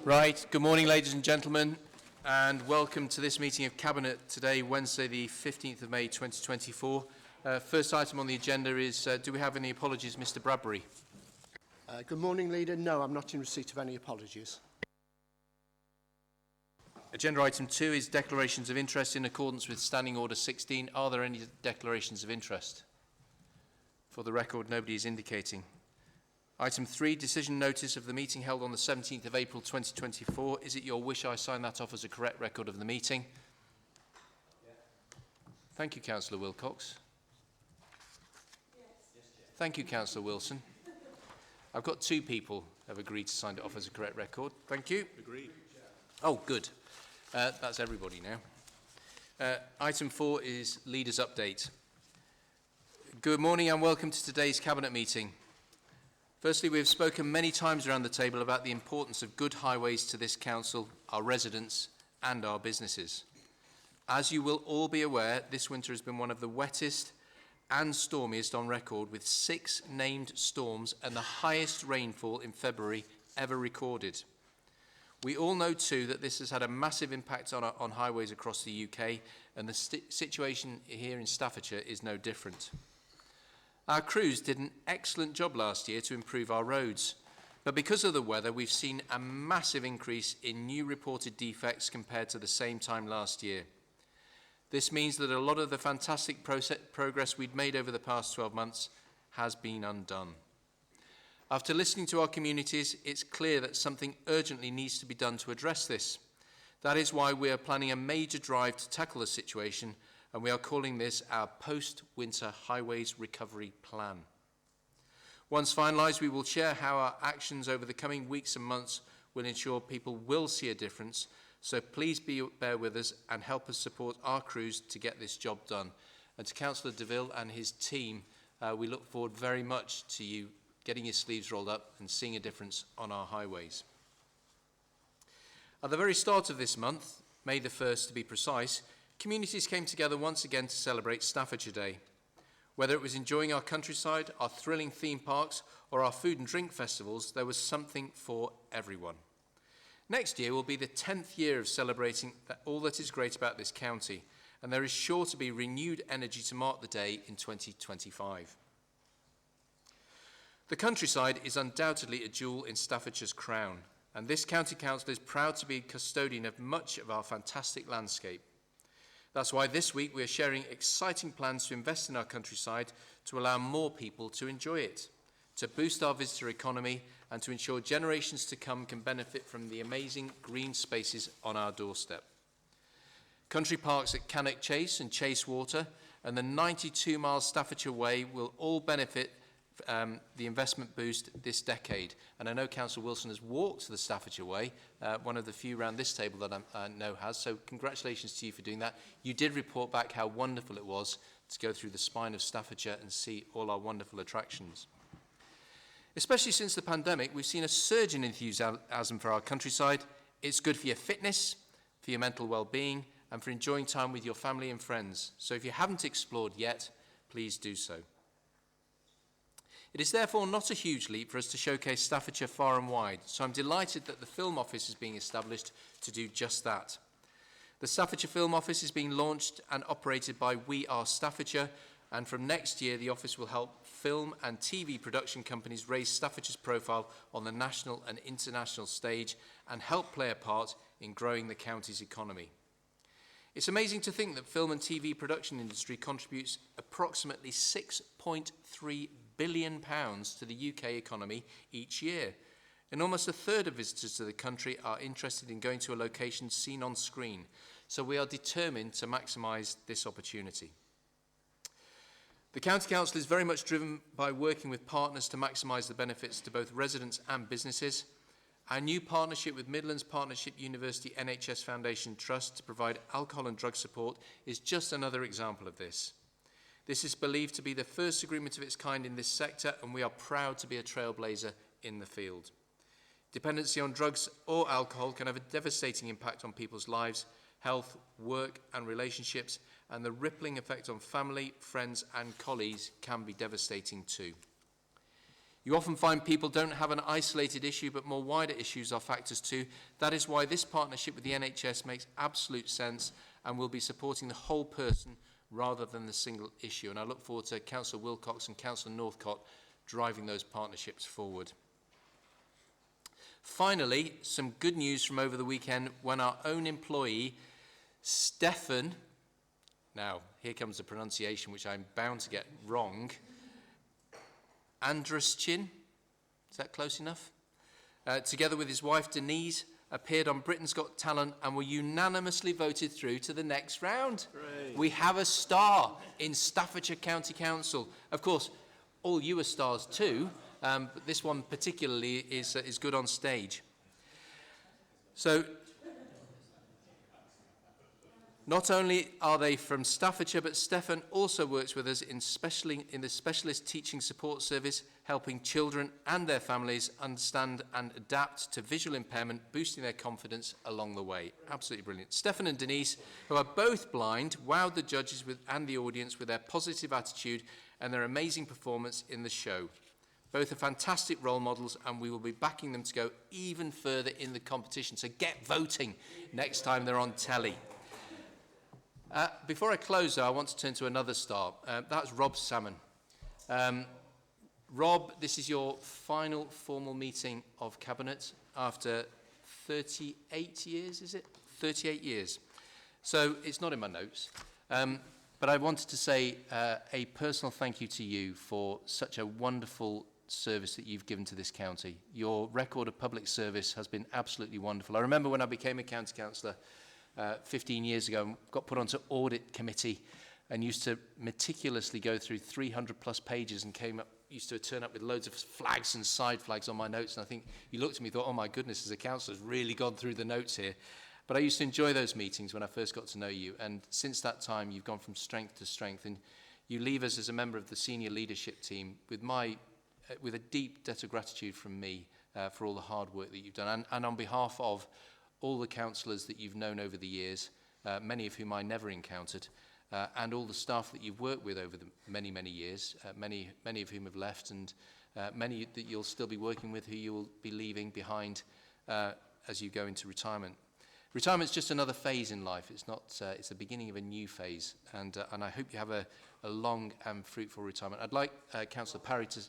Right, good morning ladies and gentlemen, and welcome to this meeting of Cabinet today, Wednesday the 15th of May 2024. First item on the agenda is, do we have any apologies, Mr Bradbury? Good morning, Leader. No, I'm not in receipt of any apologies. Agenda item 2 is declarations of interest in accordance with Standing Order 16. Are there any declarations of interest? For the record, nobody is indicating. Item 3, decision notice of the meeting held on the 17th of April 2024. Is it your wish I sign that off as a correct record of the meeting? Yeah. Thank you, Councillor Wilcox. Yes. Thank you, Councillor Wilson. I've got 2 people who have agreed to sign it off as a correct record. Thank you. Agreed. Oh, good. That's everybody now. Item 4 is Leaders' Update. Good morning and welcome to today's Cabinet meeting. Firstly, we have spoken many times around the table about the importance of good highways to this council, our residents and our businesses. As you will all be aware, this winter has been one of the wettest and stormiest on record, with 6 named storms and the highest rainfall in February ever recorded. We all know too that this has had a massive impact on highways across the UK, and the situation here in Staffordshire is no different. Our crews did an excellent job last year to improve our roads, but because of the weather, we've seen a massive increase in new reported defects compared to the same time last year. This means that a lot of the fantastic progress we'd made over the past 12 months has been undone. After listening to our communities, it's clear that something urgently needs to be done to address this. That is why we are planning a major drive to tackle the situation, and we are calling this our Post-Winter Highways Recovery Plan. Once finalised, we will share how our actions over the coming weeks and months will ensure people will see a difference, so please bear with us and help us support our crews to get this job done. And to Councillor DeVille and his team, we look forward very much to you getting your sleeves rolled up and seeing a difference on our highways. At the very start of this month, May the 1st to be precise, communities came together once again to celebrate Staffordshire Day. Whether it was enjoying our countryside, our thrilling theme parks, or our food and drink festivals, there was something for everyone. Next year will be the 10th year of celebrating all that is great about this county, and there is sure to be renewed energy to mark the day in 2025. The countryside is undoubtedly a jewel in Staffordshire's crown, and this county council is proud to be custodian of much of our fantastic landscape. That's why this week we are sharing exciting plans to invest in our countryside to allow more people to enjoy it, to boost our visitor economy, and to ensure generations to come can benefit from the amazing green spaces on our doorstep. Country parks at Cannock Chase and Chase Water and the 92-mile Staffordshire Way will all benefit the investment boost this decade. And I know Councillor Wilson has walked the Staffordshire Way, one of the few around this table that I know has, so congratulations to you for doing that. You did report back how wonderful it was to go through the spine of Staffordshire and see all our wonderful attractions. Especially since the pandemic, we've seen a surge in enthusiasm for our countryside. It's good for your fitness, for your mental well-being, and for enjoying time with your family and friends. So if you haven't explored yet, please do so. It is therefore not a huge leap for us to showcase Staffordshire far and wide, so I'm delighted that the Film Office is being established to do just that. The Staffordshire Film Office is being launched and operated by We Are Staffordshire, and from next year the office will help film and TV production companies raise Staffordshire's profile on the national and international stage and help play a part in growing the county's economy. It's amazing to think that film and TV production industry contributes approximately £6.3 billion to the UK economy each year, and almost a third of visitors to the country are interested in going to a location seen on screen, so we are determined to maximise this opportunity. The County Council is very much driven by working with partners to maximise the benefits to both residents and businesses. Our new partnership with Midlands Partnership University NHS Foundation Trust to provide alcohol and drug support is just another example of this. This is believed to be the first agreement of its kind in this sector, and we are proud to be a trailblazer in the field. Dependency on drugs or alcohol can have a devastating impact on people's lives, health, work and relationships, and the rippling effect on family, friends and colleagues can be devastating too. You often find people don't have an isolated issue, but more wider issues are factors too. That is why this partnership with the NHS makes absolute sense and will be supporting the whole person rather than the single issue. And I look forward to Councillor Wilcox and Councillor Northcott driving those partnerships forward. Finally, some good news from over the weekend when our own employee, Stafford, now here comes the pronunciation which I'm bound to get wrong, Andruschin, is that close enough? Together with his wife Denise, appeared on Britain's Got Talent and were unanimously voted through to the next round. Great. We have a star in Staffordshire County Council. Of course, all you are stars too, but this one particularly is good on stage. So, not only are they from Staffordshire, but Stefan also works with us in the specialist teaching support service, helping children and their families understand and adapt to visual impairment, boosting their confidence along the way. Absolutely brilliant. Stefan and Denise, who are both blind, wowed the judges and the audience with their positive attitude and their amazing performance in the show. Both are fantastic role models, and we will be backing them to go even further in the competition. So get voting next time they're on telly. Before I close, though, I want to turn to another star. That's Rob Salmon. Rob, this is your final formal meeting of Cabinet after 38 years, is it? 38 years. So it's not in my notes. But I wanted to say a personal thank you to you for such a wonderful service that you've given to this county. Your record of public service has been absolutely wonderful. I remember when I became a county councillor 15 years ago and got put onto audit committee and used to meticulously go through 300 plus pages and used to turn up with loads of flags and side flags on my notes. And I think you looked at me and thought, oh my goodness, as a councillor, has really gone through the notes here. But I used to enjoy those meetings when I first got to know you. And since that time, you've gone from strength to strength. And you leave us as a member of the senior leadership team with a deep debt of gratitude from me for all the hard work that you've done. And on behalf of all the councillors that you've known over the years, many of whom I never encountered, and all the staff that you've worked with over the many, many years, many of whom have left, and many that you'll still be working with who you will be leaving behind as you go into retirement. Retirement's just another phase in life. It's not. It's the beginning of a new phase, and I hope you have a long and fruitful retirement. I'd like Councillor Parry to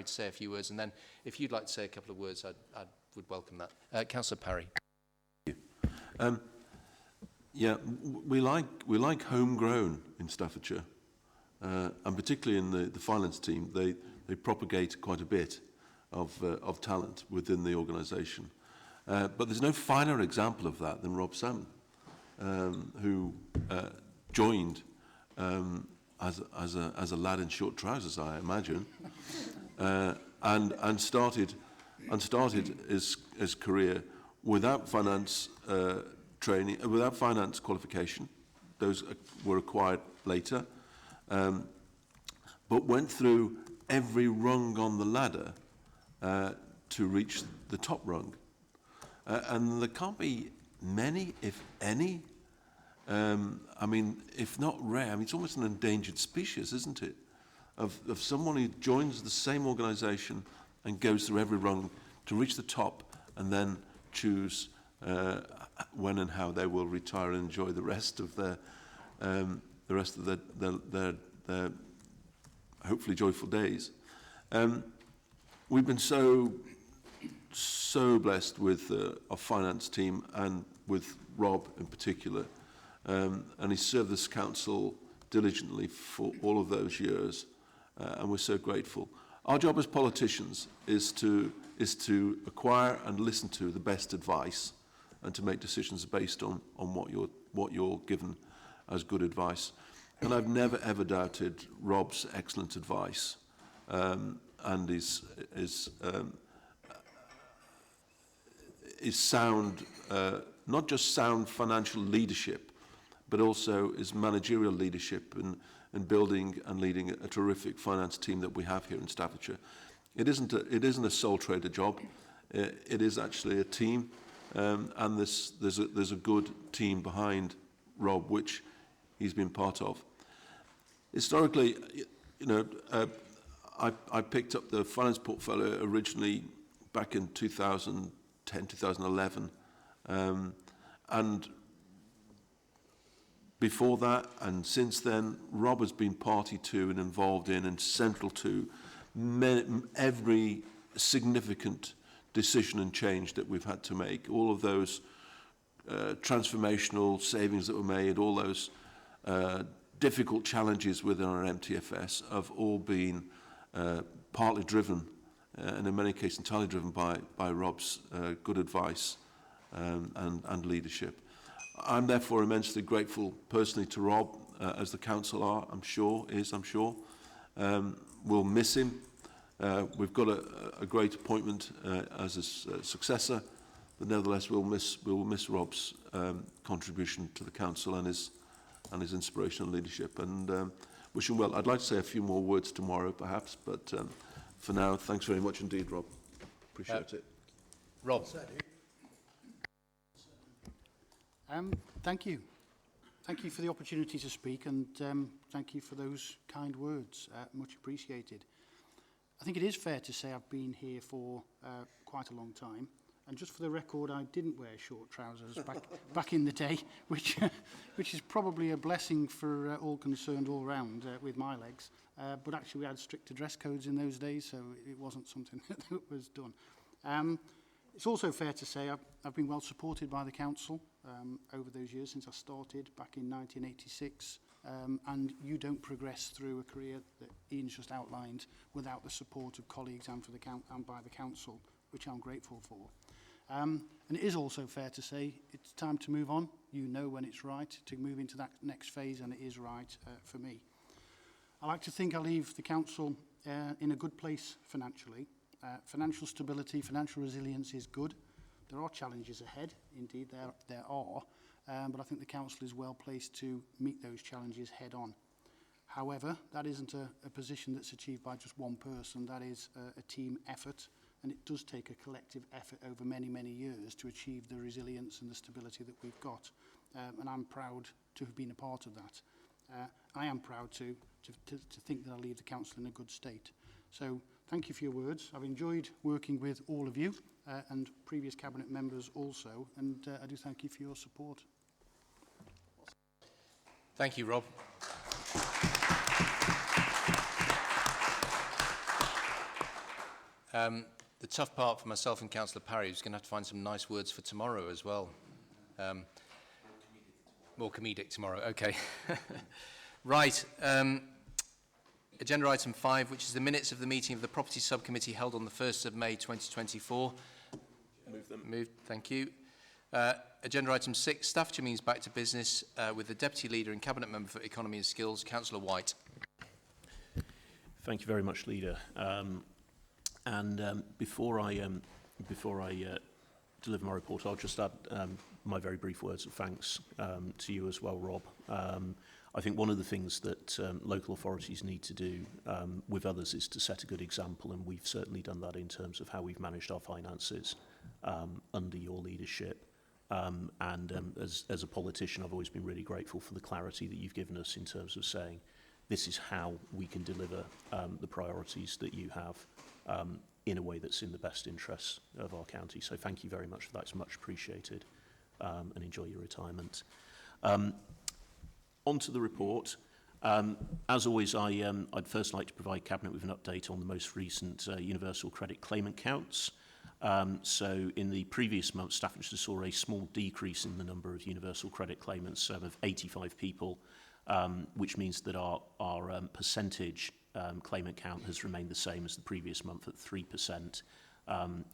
say a few words, and then if you'd like to say a couple of words, I would welcome that. Councillor Parry. Yeah, we like homegrown in Staffordshire, and particularly in the finance team, they propagate quite a bit of talent within the organisation. But there's no finer example of that than Rob Salmon, who joined as a lad in short trousers, I imagine, and started his career without finance training, without finance qualification. Those were acquired later, but went through every rung on the ladder to reach the top rung. And there can't be many, if any. I mean, if not rare, I mean, it's almost an endangered species, isn't it? Of someone who joins the same organisation and goes through every rung to reach the top, and then choose when and how they will retire and enjoy the rest of their hopefully joyful days. We've been so blessed with our finance team and with Rob in particular, and he served this council diligently for all of those years, and we're so grateful. Our job as politicians is to acquire and listen to the best advice, and to make decisions based on what you're given as good advice. And I've never ever doubted Rob's excellent advice, and his sound, not just sound financial leadership, but also his managerial leadership in building and leading a terrific finance team that we have here in Staffordshire. It isn't a sole trader job. It is actually a team, and there's a good team behind Rob, which he's been part of. Historically, I picked up the finance portfolio originally back in 2010, 2011. And before that and since then, Rob has been party to and involved in and central to every significant decision and change that we've had to make. All of those transformational savings that were made, all those difficult challenges within our MTFS have all been partly driven, and in many cases entirely driven by Rob's good advice and leadership. I'm therefore immensely grateful personally to Rob, as the council are, I'm sure. We'll miss him. We've got a great appointment as his successor, but nevertheless we'll miss Rob's contribution to the council and his inspirational leadership, and wish him well. I'd like to say a few more words tomorrow perhaps, but for now, thanks very much indeed, Rob. Appreciate it. Rob. Thank you. Thank you for the opportunity to speak, and thank you for those kind words. Much appreciated. I think it is fair to say I've been here for quite a long time, and just for the record, I didn't wear short trousers back in the day, which is probably a blessing for all concerned all round with my legs. But actually, we had stricter dress codes in those days, so it wasn't something that was done. It's also fair to say I've been well supported by the council over those years since I started back in 1986, and you don't progress through a career that Ian's just outlined without the support of colleagues and by the council, which I'm grateful for. And it is also fair to say it's time to move on. You know when it's right to move into that next phase, and it is right for me. I like to think I leave the council in a good place financially. Financial stability, financial resilience is good. There are challenges ahead, indeed there are, but I think the council is well placed to meet those challenges head on. However, that isn't a position that's achieved by just one person. That is a team effort, and it does take a collective effort over many, many years to achieve the resilience and the stability that we've got. And I'm proud to have been a part of that. I am proud to think that I leave the council in a good state. So thank you for your words. I've enjoyed working with all of you and previous cabinet members also, and I do thank you for your support. Thank you, Rob. The tough part for myself and Councillor Parry is going to have to find some nice words for tomorrow as well. More comedic tomorrow, okay. Right. Agenda item 5, which is the minutes of the meeting of the Property Subcommittee held on the 1st of May 2024. Move them. Moved, thank you. Agenda item 6, Staffordshire means back to business with the Deputy Leader and Cabinet Member for Economy and Skills, Councillor White. Thank you very much, Leader. Before I deliver my report, I'll just add my very brief words of thanks to you as well, Rob. I think one of the things that local authorities need to do with others is to set a good example, and we've certainly done that in terms of how we've managed our finances under your leadership. As a politician, I've always been really grateful for the clarity that you've given us in terms of saying this is how we can deliver the priorities that you have in a way that's in the best interests of our county. So thank you very much for that. It's much appreciated, and enjoy your retirement. On to the report. As always, I'd first like to provide Cabinet with an update on the most recent universal credit claimant counts. So in the previous month, Staffordshire saw a small decrease in the number of universal credit claimants of 85 people, which means that our percentage claimant count has remained the same as the previous month at 3%,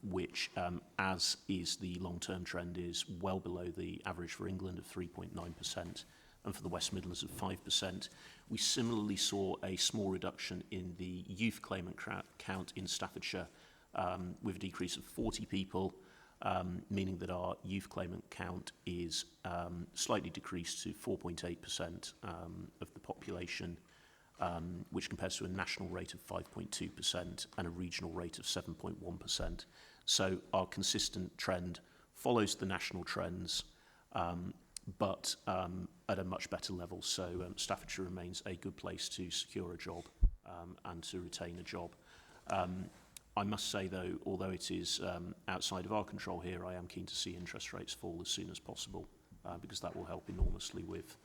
which, as is the long-term trend, is well below the average for England of 3.9%. And for the West Midlands of 5%. We similarly saw a small reduction in the youth claimant count in Staffordshire, with a decrease of 40 people, meaning that our youth claimant count is slightly decreased to 4.8% of the population, which compares to a national rate of 5.2% and a regional rate of 7.1%. So our consistent trend follows the national trends, but at a much better level. So Staffordshire remains a good place to secure a job and to retain a job. I must say, though, although it is outside of our control here, I am keen to see interest rates fall as soon as possible, because that will help enormously with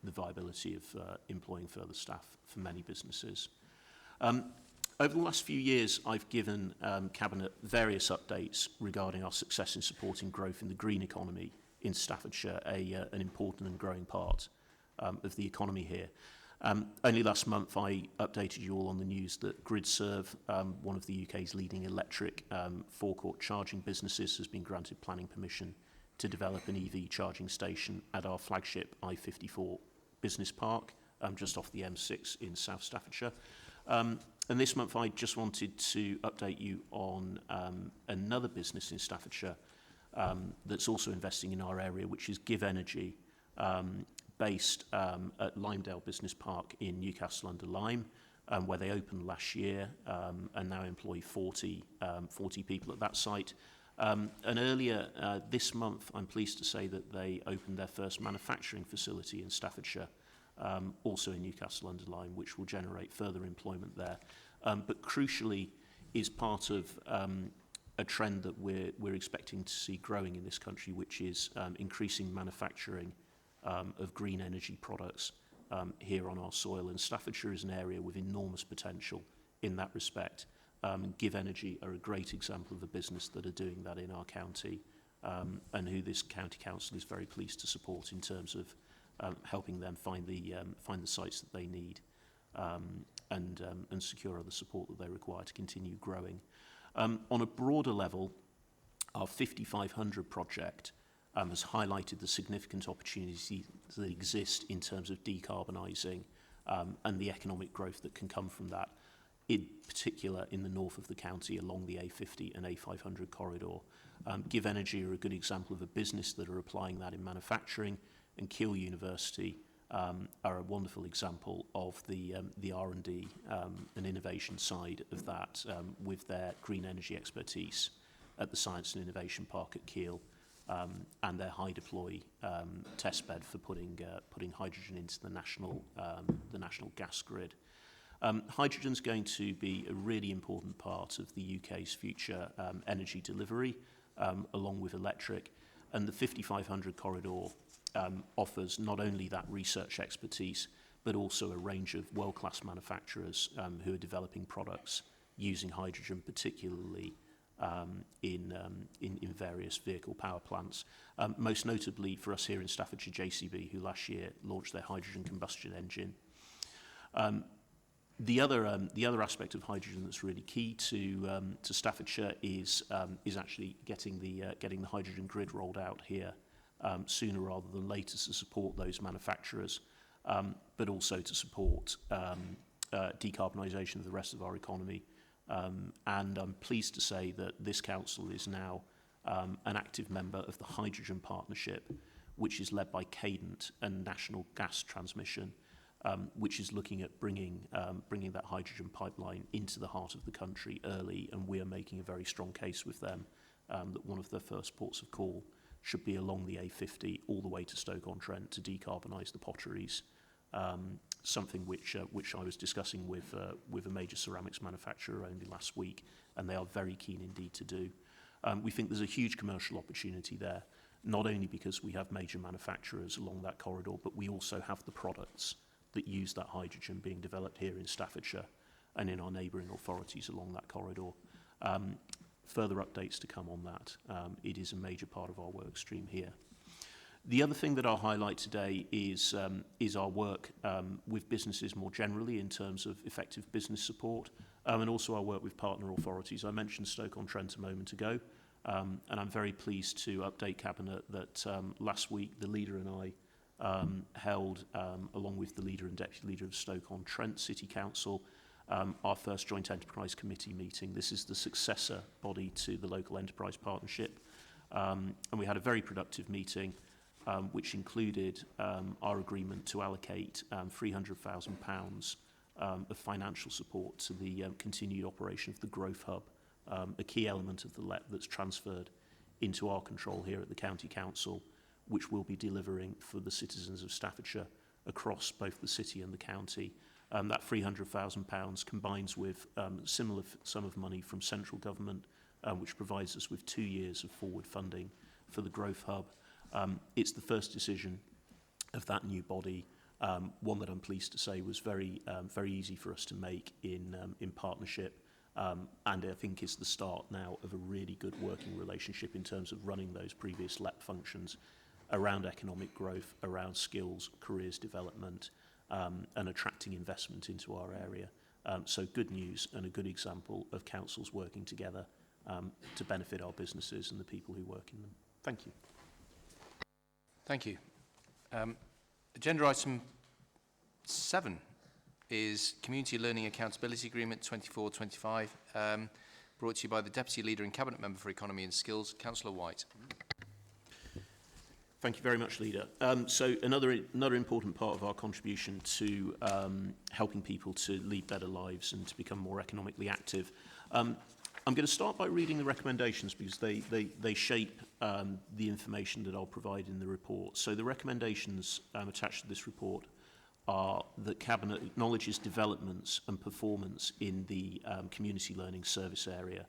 the viability of employing further staff for many businesses. Over the last few years, I've given Cabinet various updates regarding our success in supporting growth in the green economy in Staffordshire, an important and growing part of the economy here. Only last month I updated you all on the news that GridServe, one of the UK's leading electric forecourt charging businesses, has been granted planning permission to develop an EV charging station at our flagship I-54 business park, just off the M6 in South Staffordshire. And this month I just wanted to update you on another business in Staffordshire that's also investing in our area, which is Give Energy, based at Limedale Business Park in Newcastle under Lyme, where they opened last year and now employ 40 people at that site. And earlier this month, I'm pleased to say that they opened their first manufacturing facility in Staffordshire, also in Newcastle under Lyme, which will generate further employment there. But crucially is part of a trend that we're expecting to see growing in this country, which is increasing manufacturing of green energy products here on our soil. And Staffordshire is an area with enormous potential in that respect. Give Energy are a great example of a business that are doing that in our county, and who this county council is very pleased to support in terms of helping them find the sites that they need, and secure other support that they require to continue growing. On a broader level, our 5500 project has highlighted the significant opportunities that exist in terms of decarbonising and the economic growth that can come from that, in particular in the north of the county along the A50 and A500 corridor. Give Energy are a good example of a business that are applying that in manufacturing, and Keele University are a wonderful example of the R&D and innovation side of that, with their green energy expertise at the Science and Innovation Park at Keele, and their high deploy test bed for putting hydrogen into the national gas grid. Hydrogen is going to be a really important part of the UK's future energy delivery, along with electric, and the 5500 corridor offers not only that research expertise, but also a range of world-class manufacturers who are developing products using hydrogen, particularly in various vehicle power plants. Most notably for us here in Staffordshire, JCB, who last year launched their hydrogen combustion engine. The other aspect of hydrogen that's really key to Staffordshire is actually getting the hydrogen grid rolled out here sooner rather than later, to support those manufacturers, but also to support decarbonisation of the rest of our economy. And I'm pleased to say that this council is now an active member of the Hydrogen Partnership, which is led by Cadent and National Gas Transmission, which is looking at bringing that hydrogen pipeline into the heart of the country early, and we are making a very strong case with them that one of their first ports of call should be along the A50 all the way to Stoke-on-Trent to decarbonise the potteries, something which I was discussing with a major ceramics manufacturer only last week, and they are very keen indeed to do. We think there's a huge commercial opportunity there, not only because we have major manufacturers along that corridor, but we also have the products that use that hydrogen being developed here in Staffordshire and in our neighbouring authorities along that corridor. Further updates to come on that. It is a major part of our work stream here. The other thing that I'll highlight today is our work with businesses more generally in terms of effective business support, and also our work with partner authorities. I mentioned Stoke-on-Trent a moment ago, and I'm very pleased to update Cabinet that last week the leader and I held, along with the leader and deputy leader of Stoke-on-Trent City Council, our first joint enterprise committee meeting. This is the successor body to the local enterprise partnership, and we had a very productive meeting, which included our agreement to allocate £300,000 of financial support to the continued operation of the Growth Hub, a key element of the LEP that's transferred into our control here at the County Council, which will be delivering for the citizens of Staffordshire across both the city and the county That £300,000 combines with similar sum of money from central government, which provides us with 2 years of forward funding for the Growth Hub. It's the first decision of that new body, one that I'm pleased to say was very easy for us to make in partnership, and I think is the start now of a really good working relationship in terms of running those previous LEP functions around economic growth, around skills, careers development, and attracting investment into our area. So good news and a good example of councils working together to benefit our businesses and the people who work in them. Thank you. Thank you. Agenda item 7 is Community Learning Accountability Agreement 24-25, brought to you by the Deputy Leader and Cabinet Member for Economy and Skills, Councillor White. Thank you very much, Leader. So another important part of our contribution to helping people to lead better lives and to become more economically active. I'm going to start by reading the recommendations because they shape the information that I'll provide in the report. So the recommendations attached to this report are that Cabinet acknowledges developments and performance in the community learning service area.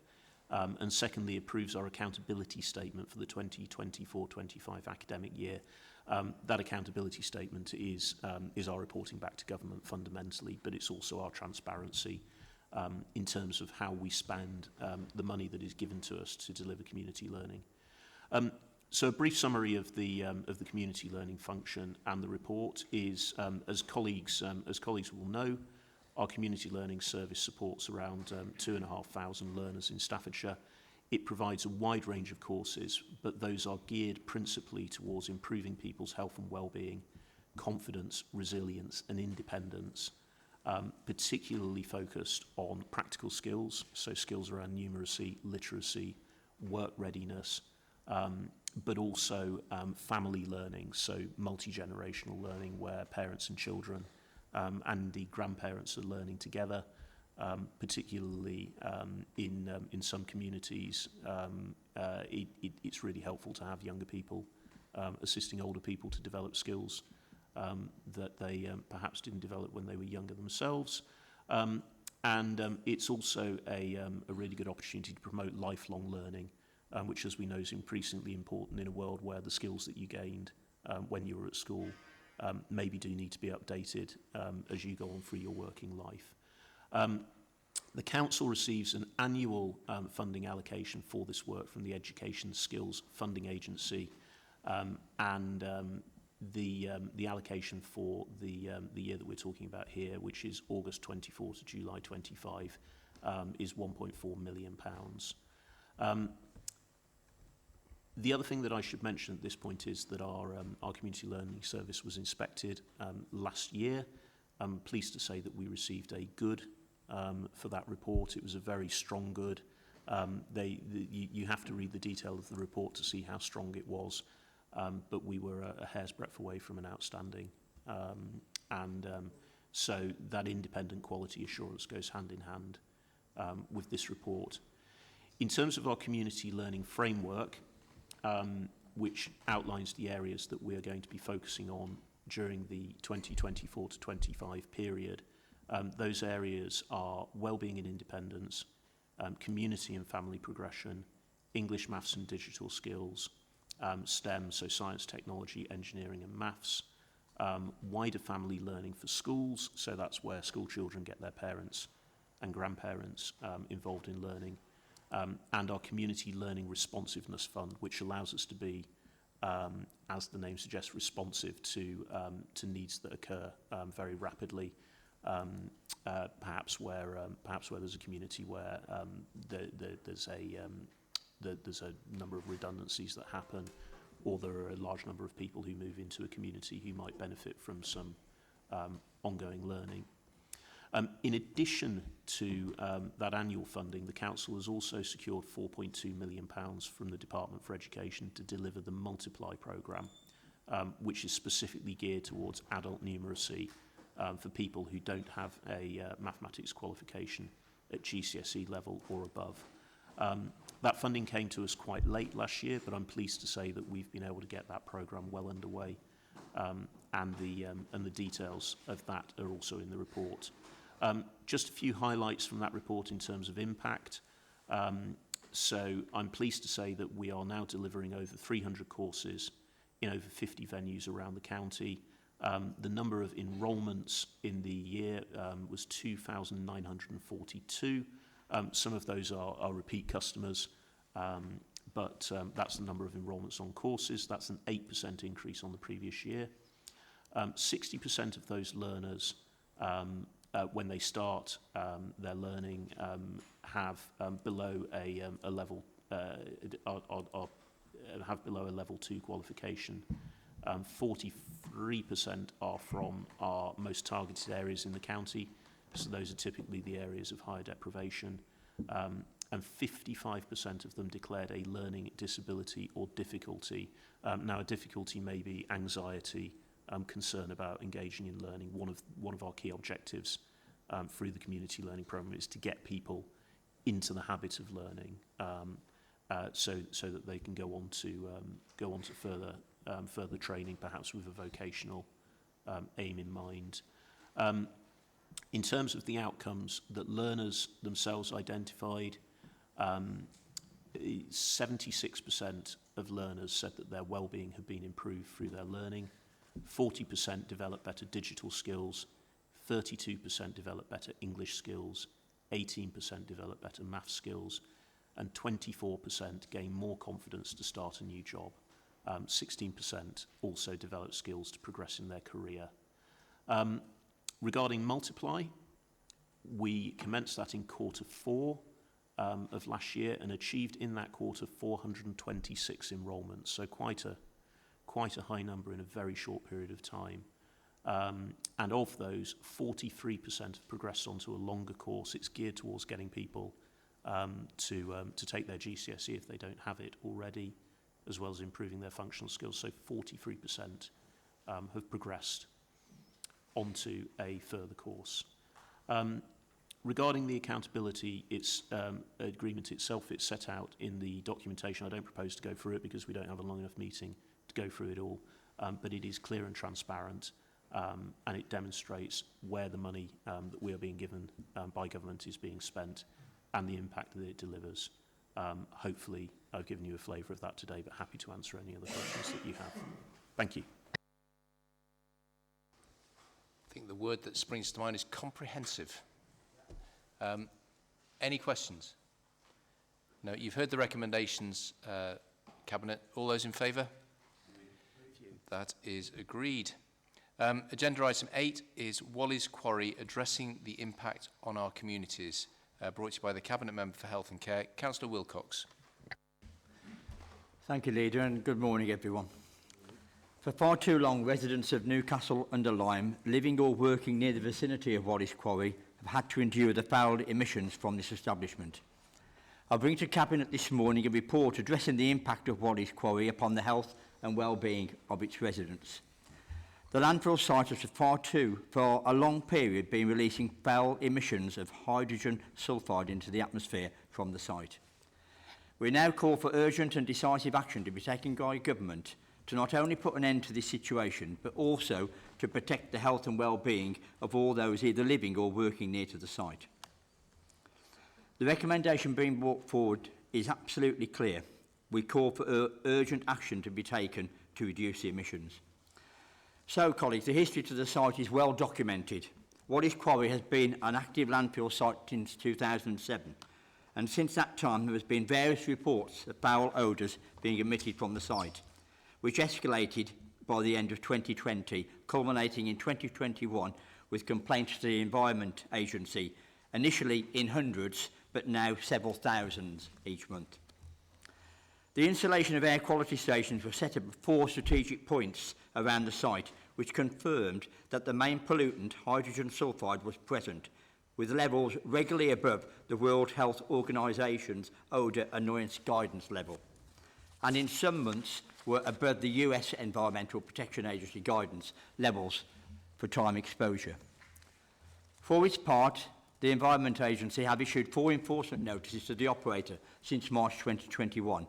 And secondly, approves our accountability statement for the 2024-25 academic year. That accountability statement is our reporting back to government fundamentally, but it's also our transparency in terms of how we spend the money that is given to us to deliver community learning. So a brief summary of the community learning function and the report is, as colleagues will know, our community learning service supports around 2,500 learners in Staffordshire. It provides a wide range of courses, but those are geared principally towards improving people's health and well-being, confidence, resilience and independence, particularly focused on practical skills, so skills around numeracy, literacy, work readiness, but also family learning, so multi-generational learning where parents and children and indeed grandparents are learning together, particularly in some communities. It's really helpful to have younger people assisting older people to develop skills that they perhaps didn't develop when they were younger themselves. And it's also a really good opportunity to promote lifelong learning, which, as we know, is increasingly important in a world where the skills that you gained when you were at school maybe do need to be updated as you go on through your working life. The Council receives an annual funding allocation for this work from the Education Skills Funding Agency, and the allocation for the year that we're talking about here, which is August 24 to July 25, is £1.4 million. The other thing that I should mention at this point is that our community learning service was inspected last year. I'm pleased to say that we received a good for that report. It was a very strong good. You have to read the detail of the report to see how strong it was, but we were a hair's breadth away from an outstanding. So that independent quality assurance goes hand in hand with this report. In terms of our community learning framework, which outlines the areas that we are going to be focusing on during the 2024 to 25 period. Those areas are wellbeing and independence, community and family progression, English, maths and digital skills, STEM, so science, technology, engineering and maths, wider family learning for schools, so that's where school children get their parents and grandparents involved in learning, and our Community Learning Responsiveness Fund, which allows us to be, as the name suggests, responsive to needs that occur very rapidly, perhaps where there's a community where there's a number of redundancies that happen, or there are a large number of people who move into a community who might benefit from some ongoing learning. In addition to that annual funding, the Council has also secured £4.2 million from the Department for Education to deliver the Multiply programme, which is specifically geared towards adult numeracy for people who don't have a mathematics qualification at GCSE level or above. That funding came to us quite late last year, but I'm pleased to say that we've been able to get that programme well underway and the details of that are also in the report. Just a few highlights from that report in terms of impact. So I'm pleased to say that we are now delivering over 300 courses in over 50 venues around the county. The number of enrolments in the year was 2,942. Some of those are repeat customers, but that's the number of enrolments on courses. That's an 8% increase on the previous year. 60% of those learners, when they start their learning, have below a level have below a level 2 qualification. 43% are from our most targeted areas in the county, so those are typically the areas of higher deprivation, and 55% of them declared a learning disability or difficulty. Now, a difficulty may be anxiety, concern about engaging in learning. One of our key objectives through the community learning programme is to get people into the habit of learning, so that they can go on to further training, perhaps with a vocational aim in mind. In terms of the outcomes that learners themselves identified, 76% of learners said that their well-being had been improved through their learning. 40% developed better digital skills, 32% developed better English skills, 18% developed better math skills, and 24% gained more confidence to start a new job. 16% also developed skills to progress in their career. Regarding Multiply, we commenced that in Q4 of last year and achieved in that quarter 426 enrolments, so quite a high number in a very short period of time. And of those, 43% have progressed onto a longer course. It's geared towards getting people to take their GCSE if they don't have it already, as well as improving their functional skills. So 43% have progressed onto a further course. Regarding the accountability, agreement itself, it's set out in the documentation. I don't propose to go through it because we don't have a long enough meeting to go through it all, but it is clear and transparent, and it demonstrates where the money that we are being given by government is being spent and the impact that it delivers. Hopefully, I've given you a flavour of that today, but happy to answer any other questions that you have. Thank you. I think the word that springs to mind is comprehensive. Any questions? No, you've heard the recommendations, Cabinet. All those in favour? That is agreed. Agenda item 8 is Wally's Quarry, addressing the impact on our communities, brought to you by the Cabinet Member for Health and Care, Councillor Wilcox. Thank you, Leader, and good morning, everyone. For far too long, residents of Newcastle under Lyme, living or working near the vicinity of Wally's Quarry, have had to endure the foul emissions from this establishment. I bring to Cabinet this morning a report addressing the impact of Wally's Quarry upon the health and well-being of its residents. The landfill site has for a long period been releasing foul emissions of hydrogen sulfide into the atmosphere from the site. We now call for urgent and decisive action to be taken by government to not only put an end to this situation, but also to protect the health and well-being of all those either living or working near to the site. The recommendation being brought forward is absolutely clear. We call for urgent action to be taken to reduce the emissions. So, colleagues, the history to the site is well documented. Wally's Quarry has been an active landfill site since 2007, and since that time there has been various reports of foul odours being emitted from the site, which escalated by the end of 2020, culminating in 2021 with complaints to the Environment Agency, initially in hundreds, but now several thousands each month. The installation of air quality stations was set up at 4 strategic points around the site, which confirmed that the main pollutant, hydrogen sulfide, was present, with levels regularly above the World Health Organisation's odour annoyance guidance level, and in some months were above the US Environmental Protection Agency guidance levels for time exposure. For its part, the Environment Agency have issued 4 enforcement notices to the operator since March 2021,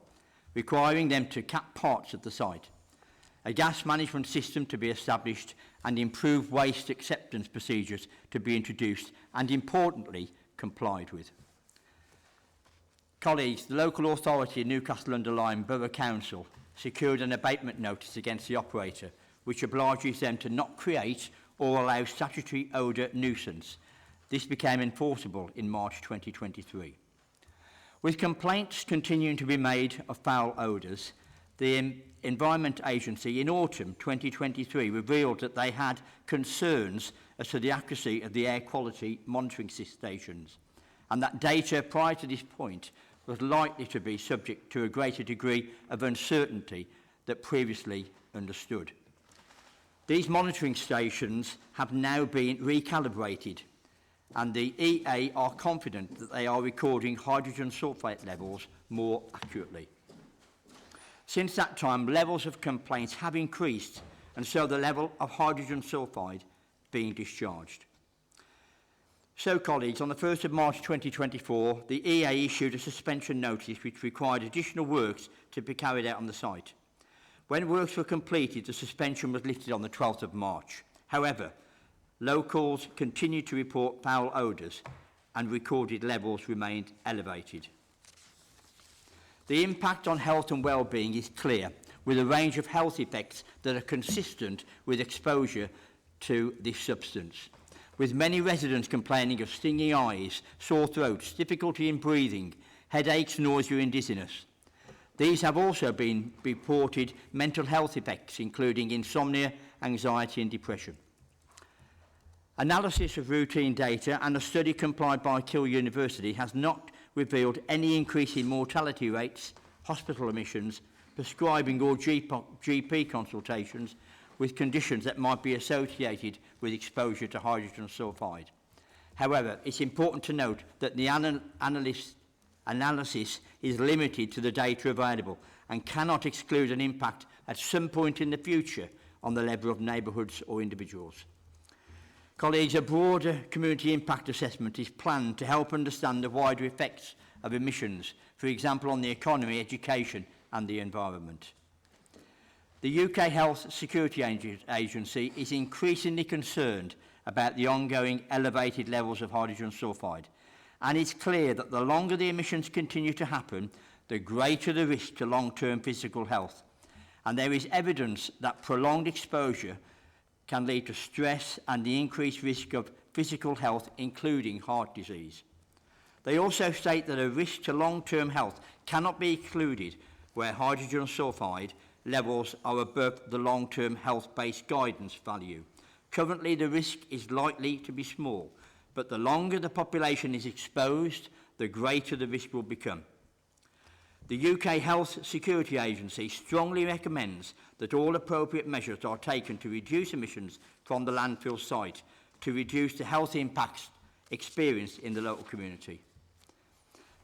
requiring them to cap parts of the site. a gas management system to be established, and improved waste acceptance procedures to be introduced and, importantly, complied with. Colleagues, the local authority in Newcastle-under-Lyme Borough Council secured an abatement notice against the operator, which obliges them to not create or allow statutory odour nuisance. This became enforceable in March 2023. With complaints continuing to be made of foul odours, the Environment Agency in autumn 2023 revealed that they had concerns as to the accuracy of the air quality monitoring stations, and that data prior to this point was likely to be subject to a greater degree of uncertainty than previously understood. These monitoring stations have now been recalibrated, and the EA are confident that they are recording hydrogen sulfate levels more accurately. Since that time, levels of complaints have increased, and so the level of hydrogen sulfide being discharged. So, colleagues, on the 1st of March 2024, the EA issued a suspension notice which required additional works to be carried out on the site. When works were completed, the suspension was lifted on the 12th of March. However, locals continued to report foul odours and recorded levels remained elevated. The impact on health and well-being is clear, with a range of health effects that are consistent with exposure to this substance, with many residents complaining of stinging eyes, sore throats, difficulty in breathing, headaches, nausea and dizziness. These have also been reported mental health effects, including insomnia, anxiety and depression. Analysis of routine data and a study complied by Keele University has not revealed any increase in mortality rates, hospital admissions, prescribing or GP consultations with conditions that might be associated with exposure to hydrogen sulfide. However, it's important to note that the analysis is limited to the data available and cannot exclude an impact at some point in the future on the level of neighbourhoods or individuals. Colleagues, a broader community impact assessment is planned to help understand the wider effects of emissions, for example on the economy, education and the environment. The UK Health Security Agency is increasingly concerned about the ongoing elevated levels of hydrogen sulfide, and it's clear that the longer the emissions continue to happen, the greater the risk to long-term physical health. And there is evidence that prolonged exposure can lead to stress and the increased risk of physical health, including heart disease. They also state that a risk to long-term health cannot be excluded where hydrogen sulfide levels are above the long-term health-based guidance value. Currently, the risk is likely to be small, but the longer the population is exposed, the greater the risk will become. The UK Health Security Agency strongly recommends that all appropriate measures are taken to reduce emissions from the landfill site to reduce the health impacts experienced in the local community.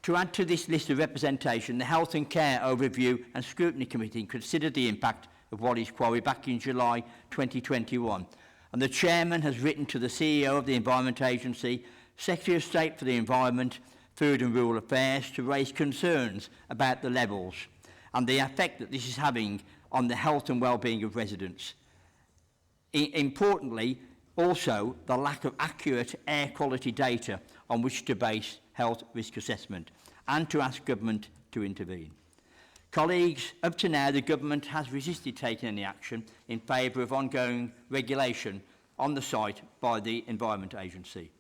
To add to this list of representation, the Health and Care Overview and Scrutiny Committee considered the impact of Wally's Quarry back in July 2021, and the Chairman has written to the CEO of the Environment Agency, Secretary of State for the Environment, Food and Rural Affairs to raise concerns about the levels and the effect that this is having on the health and well-being of residents. Importantly, also the lack of accurate air quality data on which to base health risk assessment, and to ask government to intervene. Colleagues, up to now the government has resisted taking any action in favour of ongoing regulation on the site by the Environment Agency.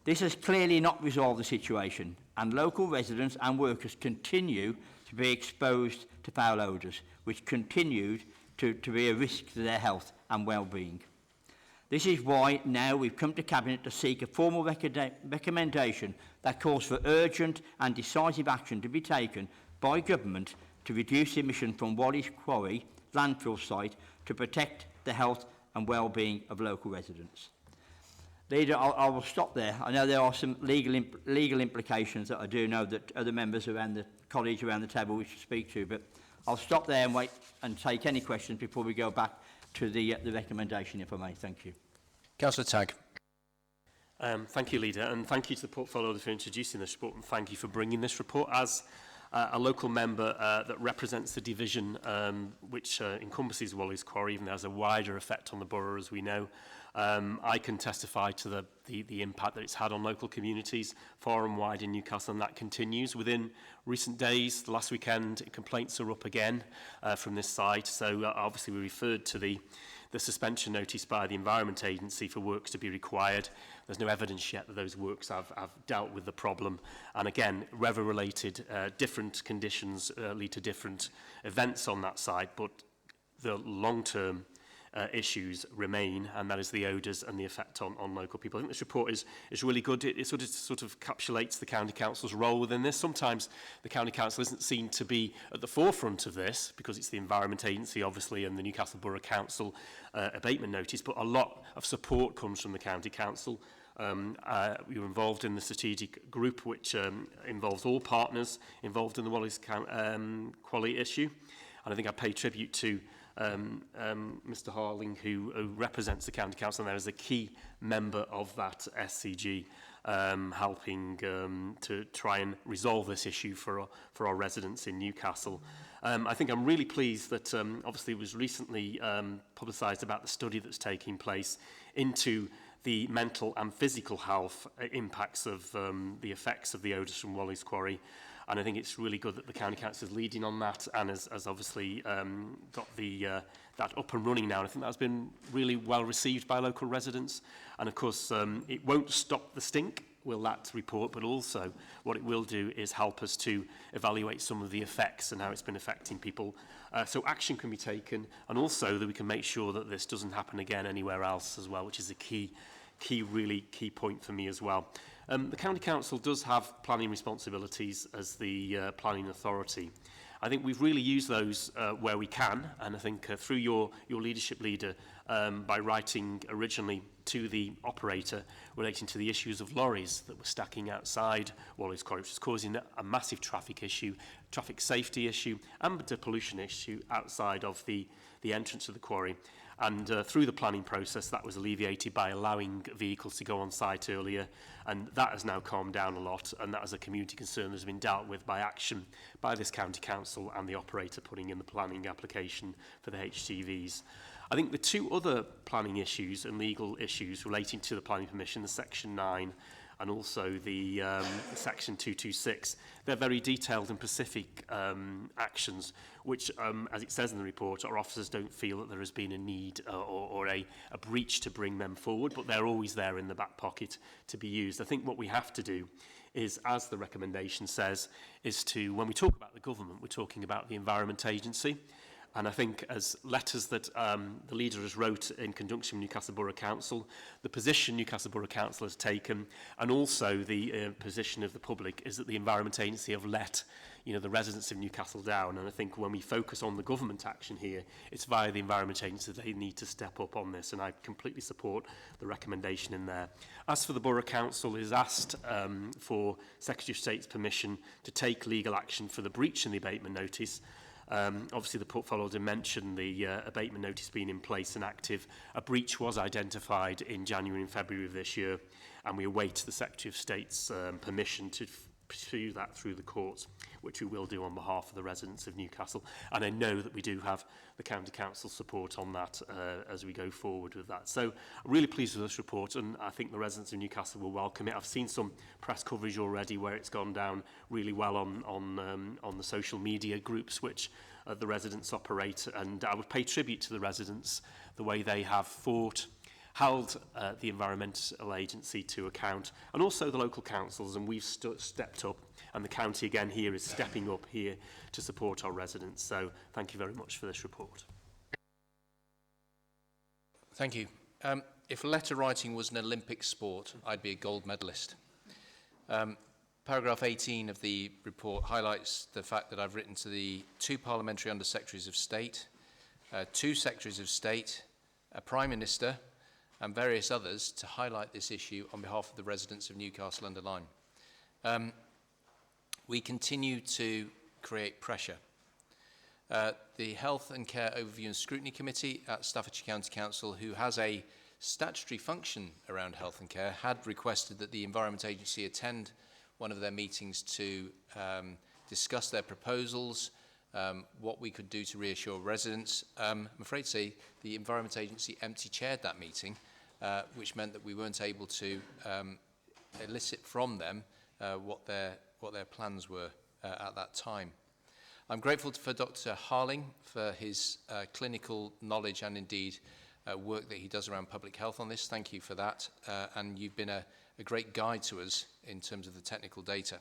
This has clearly not resolved the situation, and local residents and workers continue to be exposed to foul odours, which continued to be a risk to their health and well-being. This is why now we've come to Cabinet to seek a formal recommendation that calls for urgent and decisive action to be taken by government to reduce emissions from Wally's Quarry landfill site to protect the health and well-being of local residents. Leader, I will stop there. I know there are some legal implications that I do know that other members around the colleagues around the table wish to speak to, but I'll stop there and wait and take any questions before we go back to the recommendation, if I may. Thank you. Councillor Tagg. Thank you, Leader, and thank you to the portfolio for introducing this report, and thank you for bringing this report. As a local member that represents the division which encompasses Wally's Quarry, even though it has a wider effect on the borough, as we know. I can testify to the impact that it's had on local communities far and wide in Newcastle, and that continues. Within recent days, the last weekend, complaints are up again from this site. So obviously we referred to the suspension notice by the Environment Agency for works to be required. There's no evidence yet that those works have dealt with the problem. And again, weather-related, different conditions lead to different events on that site, but the long-term issues remain, and that is the odours and the effect on local people. I think this report is really good. It sort of encapsulates the County Council's role within this. Sometimes the County Council isn't seen to be at the forefront of this because it's the Environment Agency, obviously, and the Newcastle Borough Council abatement notice, but a lot of support comes from the County Council. We were involved in the strategic group, which involves all partners involved in the Wally's Quarry issue. And I think I pay tribute to Mr. Harling, who represents the County Council, and there is a key member of that SCG helping to try and resolve this issue for our residents in Newcastle. I think I'm really pleased that obviously it was recently publicised about the study that's taking place into the mental and physical health impacts of the effects of the odours from Wally's Quarry. And I think it's really good that the County Council is leading on that and has obviously got that up and running now. And I think that's been really well received by local residents. And of course, it won't stop the stink, will that report, but also what it will do is help us to evaluate some of the effects and how it's been affecting people. So action can be taken, and also that we can make sure that this doesn't happen again anywhere else as well, which is a really key point for me as well. The County Council does have planning responsibilities as the planning authority. I think we've really used those where we can, and I think through your leadership leader, by writing originally to the operator relating to the issues of lorries that were stacking outside Wally's Quarry, which is causing a massive traffic issue, traffic safety issue, and a pollution issue outside of the entrance of the quarry. And through the planning process, that was alleviated by allowing vehicles to go on site earlier, and that has now calmed down a lot, and that is a community concern that has been dealt with by action by this County Council and the operator putting in the planning application for the HGVs. I think the two other planning issues and legal issues relating to the planning permission, the Section 9 and also the Section 226, they're very detailed and specific actions which, as it says in the report, our officers don't feel that there has been a need or a breach to bring them forward, but they're always there in the back pocket to be used. I think what we have to do is, as the recommendation says, is to, when we talk about the government, we're talking about the Environment Agency. And I think as letters that the leader has wrote in conjunction with Newcastle Borough Council, the position Newcastle Borough Council has taken, and also the position of the public, is that the Environment Agency have let the residents of Newcastle down. And I think when we focus on the government action here, it's via the Environment Agency that they need to step up on this, and I completely support the recommendation in there. As for the Borough Council, it is asked for Secretary of State's permission to take legal action for the breach in the abatement notice. Obviously, the portfolio did mention the abatement notice being in place and active. A breach was identified in January and February of this year, and we await the Secretary of State's permission to pursue that through the courts, which we will do on behalf of the residents of Newcastle. And I know that we do have the County Council support on that as we go forward with that. So I'm really pleased with this report, and I think the residents of Newcastle will welcome it. I've seen some press coverage already where it's gone down really well on the social media groups which the residents operate, and I would pay tribute to the residents, the way they have held the Environmental Agency to account, and also the local councils, and we've stepped up, and the county again here is stepping up here to support our residents. So thank you very much for this report. Thank you. If letter writing was an Olympic sport, I'd be a gold medalist. Paragraph 18 of the report highlights the fact that I've written to the 2 parliamentary Under-Secretaries of State, 2 Secretaries of State, a Prime Minister, and various others to highlight this issue on behalf of the residents of Newcastle under Lyme. We continue to create pressure. The Health and Care Overview and Scrutiny Committee at Staffordshire County Council, who has a statutory function around health and care, had requested that the Environment Agency attend one of their meetings to discuss their proposals, what we could do to reassure residents. I'm afraid to say the Environment Agency empty-chaired that meeting, which meant that we weren't able to elicit from them what their plans were at that time. I'm grateful for Dr. Harling for his clinical knowledge and indeed work that he does around public health on this. Thank you for that. And you've been a great guide to us in terms of the technical data.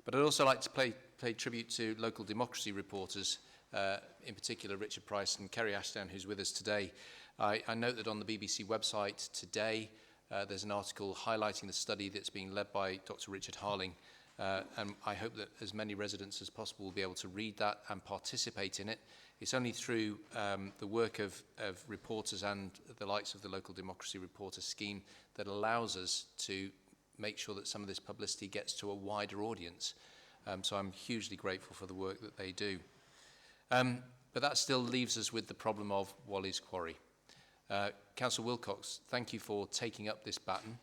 But I'd also like to pay tribute to local democracy reporters, in particular Richard Price and Kerry Ashdown, who's with us today. I note that on the BBC website today, there's an article highlighting the study that's being led by Dr. Richard Harling, and I hope that as many residents as possible will be able to read that and participate in it. It's only through the work of reporters and the likes of the Local Democracy Reporter scheme that allows us to make sure that some of this publicity gets to a wider audience. So I'm hugely grateful for the work that they do. But that still leaves us with the problem of Wally's Quarry. Councillor Wilcox, thank you for taking up this baton.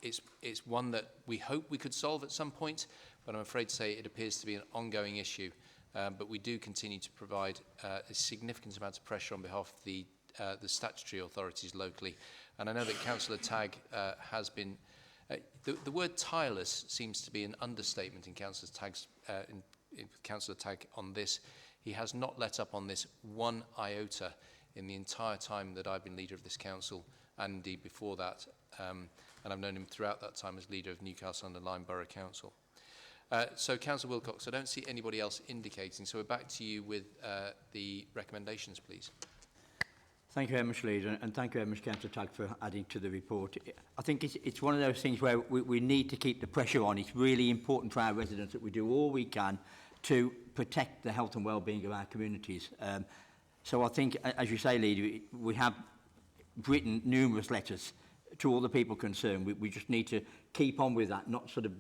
It's one that we hope we could solve at some point, but I'm afraid to say it appears to be an ongoing issue. But we do continue to provide a significant amount of pressure on behalf of the statutory authorities locally. And I know that Councillor Tagg has been... the word tireless seems to be an understatement in Councillor Tagg on this. He has not let up on this one iota in the entire time that I've been leader of this council, and indeed before that. And I've known him throughout that time as leader of Newcastle-under-Lyme Borough Council. So, Councillor Wilcox, I don't see anybody else indicating, so we're back to you with the recommendations, please. Thank you very much, Leader, and thank you very much, Councillor Tagg, for adding to the report. I think it's one of those things where we need to keep the pressure on. It's really important for our residents that we do all we can to protect the health and well-being of our communities. So I think, as you say, Leader, we have written numerous letters to all the people concerned. We just need to keep on with that, not sort of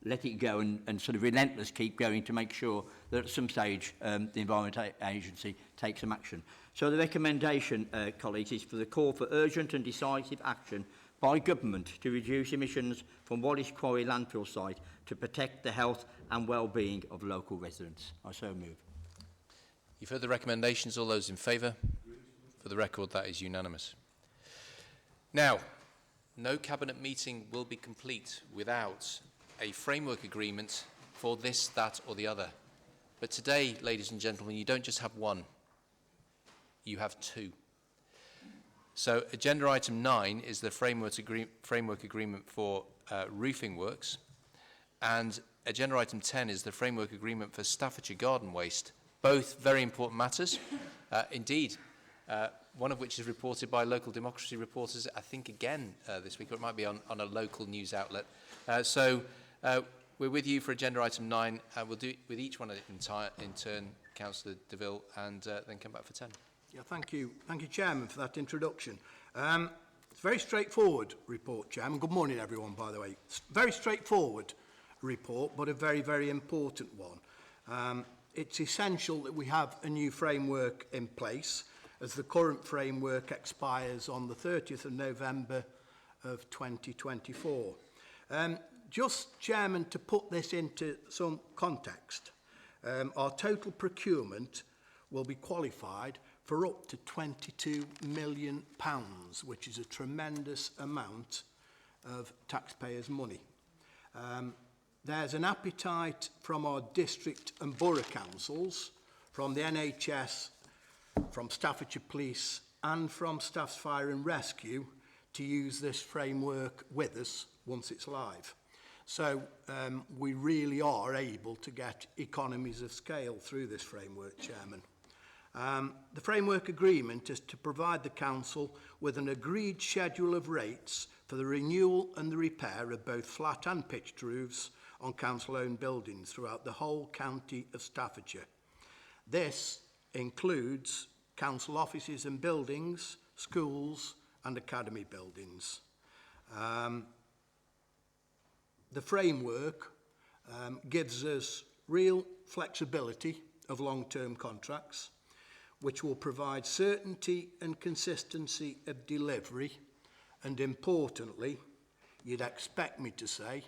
let it go and sort of relentless keep going to make sure that at some stage the Environment Agency takes some action. So the recommendation, colleagues, is for the call for urgent and decisive action by government to reduce emissions from Wallis Quarry landfill site to protect the health and well-being of local residents. I so move. You've heard the recommendations. All those in favour? For the record, that is unanimous. Now, no Cabinet meeting will be complete without a framework agreement for this, that or the other. But today, ladies and gentlemen, you don't just have one, you have two. So agenda item 9 is the framework agreement for roofing works, and agenda item 10 is the framework agreement for Staffordshire garden waste. Both very important matters. Indeed, one of which is reported by local democracy reporters, I think again this week, or it might be on a local news outlet. So we're with you for agenda item 9. We'll do it with each one in turn, Councillor DeVille, and then come back for 10. Yeah, thank you, Chairman, for that introduction. It's a very straightforward report, Chairman. Good morning, everyone, by the way. It's a very straightforward report, but a very, very important one. It's essential that we have a new framework in place, as the current framework expires on the 30th of November of 2024. Just, Chairman, to put this into some context, our total procurement will be qualified for up to £22 million, which is a tremendous amount of taxpayers' money. There's an appetite from our district and borough councils, from the NHS, from Staffordshire Police and from Staff's Fire and Rescue to use this framework with us once it's live. So we really are able to get economies of scale through this framework, Chairman. The framework agreement is to provide the council with an agreed schedule of rates for the renewal and the repair of both flat and pitched roofs on council-owned buildings throughout the whole county of Staffordshire. This includes council offices and buildings, schools and academy buildings. The framework gives us real flexibility of long-term contracts, which will provide certainty and consistency of delivery, and importantly, you'd expect me to say,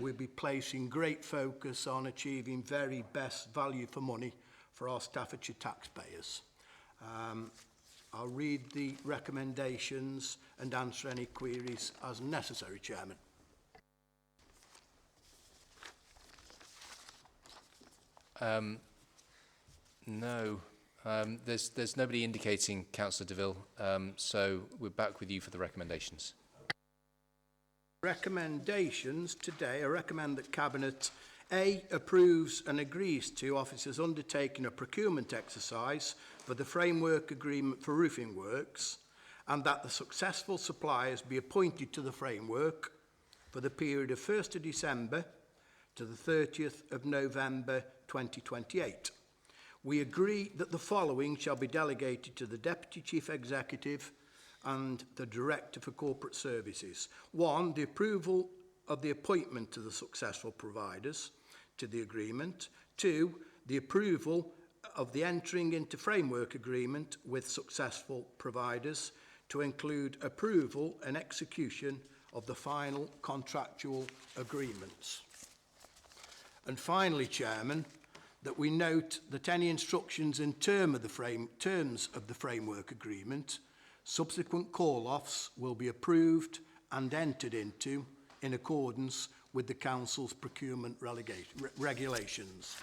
we'll be placing great focus on achieving very best value for money for our Staffordshire taxpayers. I'll read the recommendations and answer any queries as necessary, Chairman. No, there's nobody indicating, Councillor DeVille, so we're back with you for the recommendations. Recommendations today, I recommend that Cabinet A approves and agrees to officers undertaking a procurement exercise for the framework agreement for roofing works, and that the successful suppliers be appointed to the framework for the period of 1st of December to the 30th of November 2028. We agree that the following shall be delegated to the Deputy Chief Executive and the Director for Corporate Services. 1, the approval of the appointment to the successful providers to the agreement. 2, the approval of the entering into framework agreement with successful providers to include approval and execution of the final contractual agreements. And finally, Chairman, that we note that any instructions in terms of the framework agreement, subsequent call-offs will be approved and entered into in accordance with the Council's procurement regulations.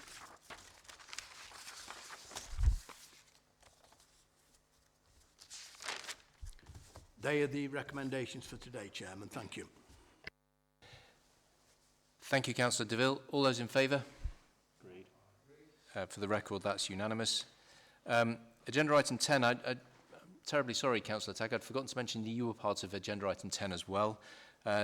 They are the recommendations for today, Chairman. Thank you. Thank you, Councillor DeVille. All those in favour? Agreed. For the record, that's unanimous. Agenda item 10, I'm terribly sorry, Councillor Tagg, I'd forgotten to mention that you were part of agenda item 10 as well.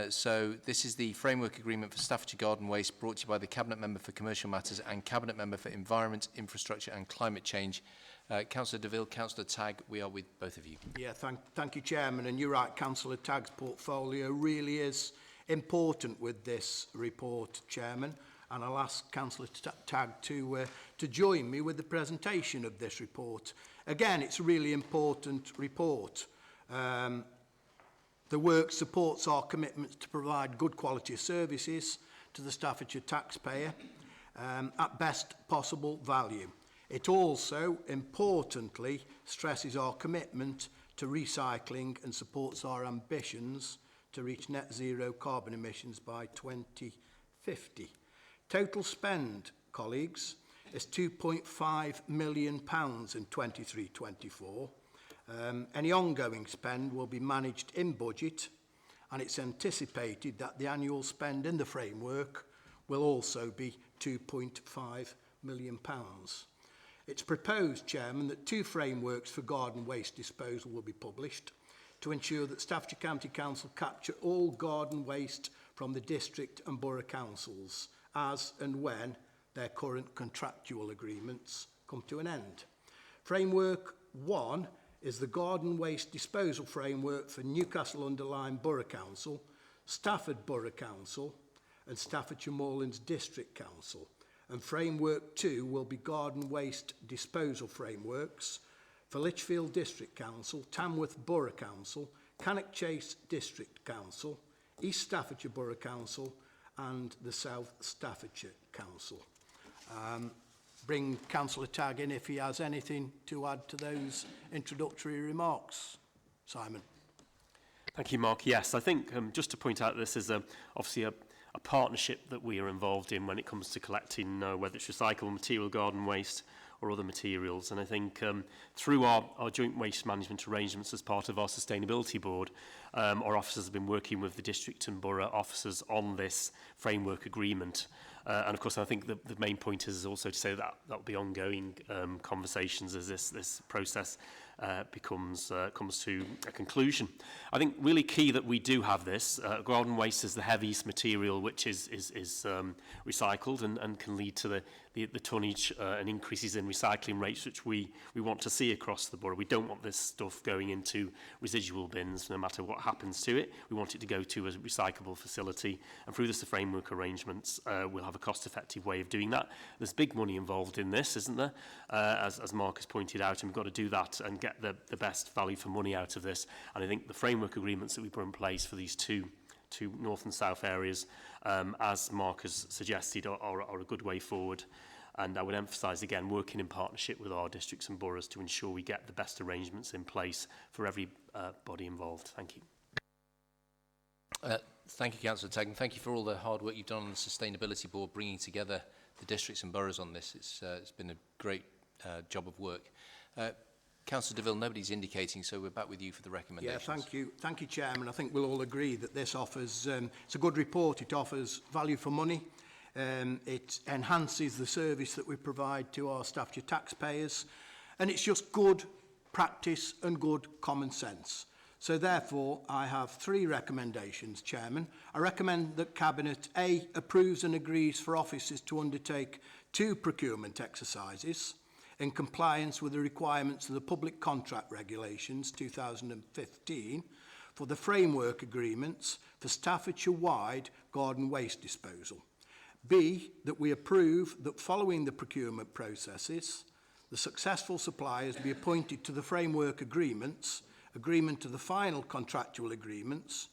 So this is the framework agreement for Staffordshire Garden Waste, brought to you by the Cabinet Member for Commercial Matters and Cabinet Member for Environment, Infrastructure and Climate Change. Councillor DeVille, Councillor Tagg, we are with both of you. Yeah, thank you, Chairman. And you're right, Councillor Tagg's portfolio really is important with this report, Chairman. And I'll ask Councillor Tagg to join me with the presentation of this report. Again, it's a really important report. The work supports our commitment to provide good quality services to the Staffordshire taxpayer at best possible value. It also, importantly, stresses our commitment to recycling and supports our ambitions to reach net zero carbon emissions by 2050. Total spend, colleagues, is £2.5 million in 23-24. Any ongoing spend will be managed in budget, and it's anticipated that the annual spend in the framework will also be £2.5 million. It's proposed, Chairman, that 2 frameworks for garden waste disposal will be published to ensure that Staffordshire County Council capture all garden waste from the district and borough councils as and when their current contractual agreements come to an end. Framework 1 is the garden waste disposal framework for Newcastle-under-Lyme Borough Council, Stafford Borough Council and Staffordshire Moorlands District Council. And framework 2 will be garden waste disposal frameworks for Lichfield District Council, Tamworth Borough Council, Cannock Chase District Council, East Staffordshire Borough Council and the South Staffordshire Council. Bring Councillor Tagg in if he has anything to add to those introductory remarks. Simon. Thank you, Mark. Yes, I think just to point out, this is obviously a partnership that we are involved in when it comes to collecting, whether it's recyclable material, garden waste or other materials. And I think through our joint waste management arrangements as part of our sustainability board, our officers have been working with the district and borough officers on this framework agreement. And of course, I think the main point is also to say that will be ongoing conversations as this process comes to a conclusion. I think really key that we do have this. Garden waste is the heaviest material which is recycled and can lead to the tonnage and increases in recycling rates which we want to see across the borough. We don't want this stuff going into residual bins no matter what happens to it. We want it to go to a recyclable facility, and through this framework arrangements we'll have a cost-effective way of doing that. There's big money involved in this, isn't there? As Mark has pointed out, and we've got to do that and get the best value for money out of this. And I think the framework agreements that we put in place for these two to north and south areas, as Mark has suggested, are a good way forward. And I would emphasise again, working in partnership with our districts and boroughs to ensure we get the best arrangements in place for every body involved. Thank you. Thank you, Councillor Tegan. Thank you for all the hard work you've done on the Sustainability Board, bringing together the districts and boroughs on this. It's been a great job of work. Councillor DeVille, nobody's indicating, so we're back with you for the recommendations. Yeah, thank you, Chairman. I think we'll all agree that this offers, it's a good report. It offers value for money. It enhances the service that we provide to our Staffordshire taxpayers, and it's just good practice and good common sense. So therefore, I have 3 recommendations, Chairman. I recommend that Cabinet A approves and agrees for officers to undertake 2 procurement exercises in compliance with the requirements of the Public Contract Regulations 2015 for the framework agreements for Staffordshire-wide garden waste disposal. B, that we approve that following the procurement processes, the successful suppliers be appointed to the framework agreement to the final contractual agreements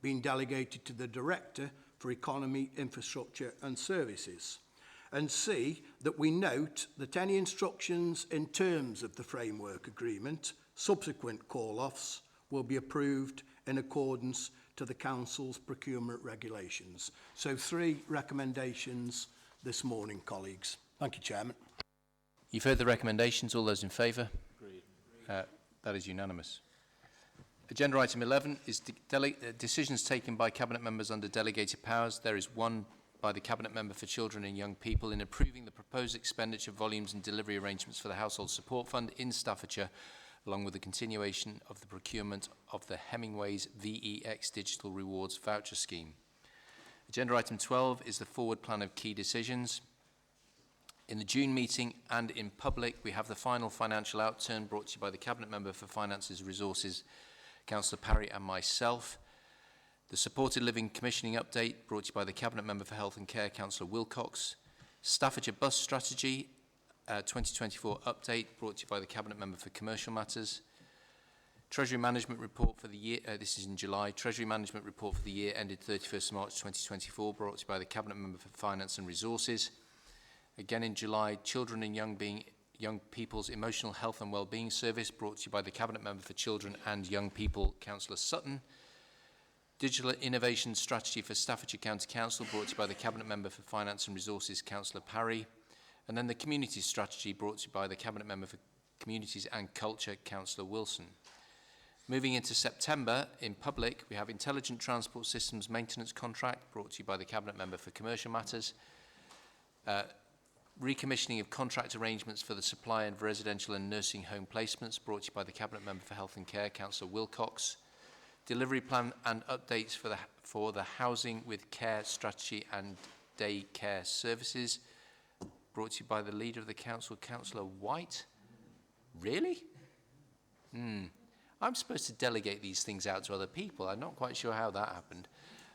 being delegated to the Director for Economy, Infrastructure and Services. And C, that we note that any instructions in terms of the framework agreement, subsequent call-offs, will be approved in accordance to the Council's procurement regulations. So 3 recommendations this morning, colleagues. Thank you, Chairman. You've heard the recommendations. All those in favour? Agreed. That is unanimous. Agenda item 11 is decisions taken by Cabinet members under delegated powers. There is one by the Cabinet Member for Children and Young People in approving the proposed expenditure volumes and delivery arrangements for the Household Support Fund in Staffordshire, along with the continuation of the procurement of the Hemingway's VEX Digital Rewards Voucher Scheme. Agenda item 12 is the forward plan of key decisions. In the June meeting and in public, we have the final financial outturn brought to you by the Cabinet Member for Finances and Resources, Councillor Parry, and myself. The Supported Living Commissioning Update brought to you by the Cabinet Member for Health and Care, Councillor Wilcox. Staffordshire Bus Strategy 2024 Update brought to you by the Cabinet Member for Commercial Matters. Treasury Management Report for the year, this is in July, Treasury Management Report for the year ended 31st March 2024 brought to you by the Cabinet Member for Finance and Resources. Again in July, Children and Young People's Emotional Health and Wellbeing Service brought to you by the Cabinet Member for Children and Young People, Councillor Sutton. Digital Innovation Strategy for Staffordshire County Council brought to you by the Cabinet Member for Finance and Resources, Councillor Parry. And then the Community Strategy brought to you by the Cabinet Member for Communities and Culture, Councillor Wilson. Moving into September, in public, we have Intelligent Transport Systems Maintenance Contract brought to you by the Cabinet Member for Commercial Matters. Recommissioning of contract arrangements for the supply of residential and nursing home placements brought to you by the Cabinet Member for Health and Care, Councillor Wilcox. Delivery plan and updates for the Housing with Care Strategy and Day Care Services brought to you by the Leader of the Council, Councillor White. Really? I'm supposed to delegate these things out to other people. I'm not quite sure how that happened.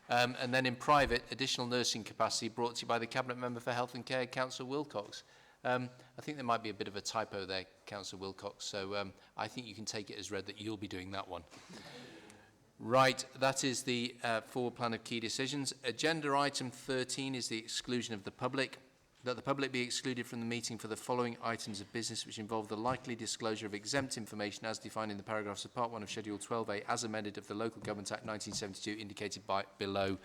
And then in private, additional nursing capacity brought to you by the Cabinet Member for Health and Care, Councillor Wilcox. I think there might be a bit of a typo there, Councillor Wilcox, so I think you can take it as read that you'll be doing that one. Right, that is the forward plan of key decisions. Agenda item 13 is the exclusion of the public. That the public be excluded from the meeting for the following items of business which involve the likely disclosure of exempt information as defined in the paragraphs of Part 1 of Schedule 12A as amended of the Local Government Act 1972 indicated by below.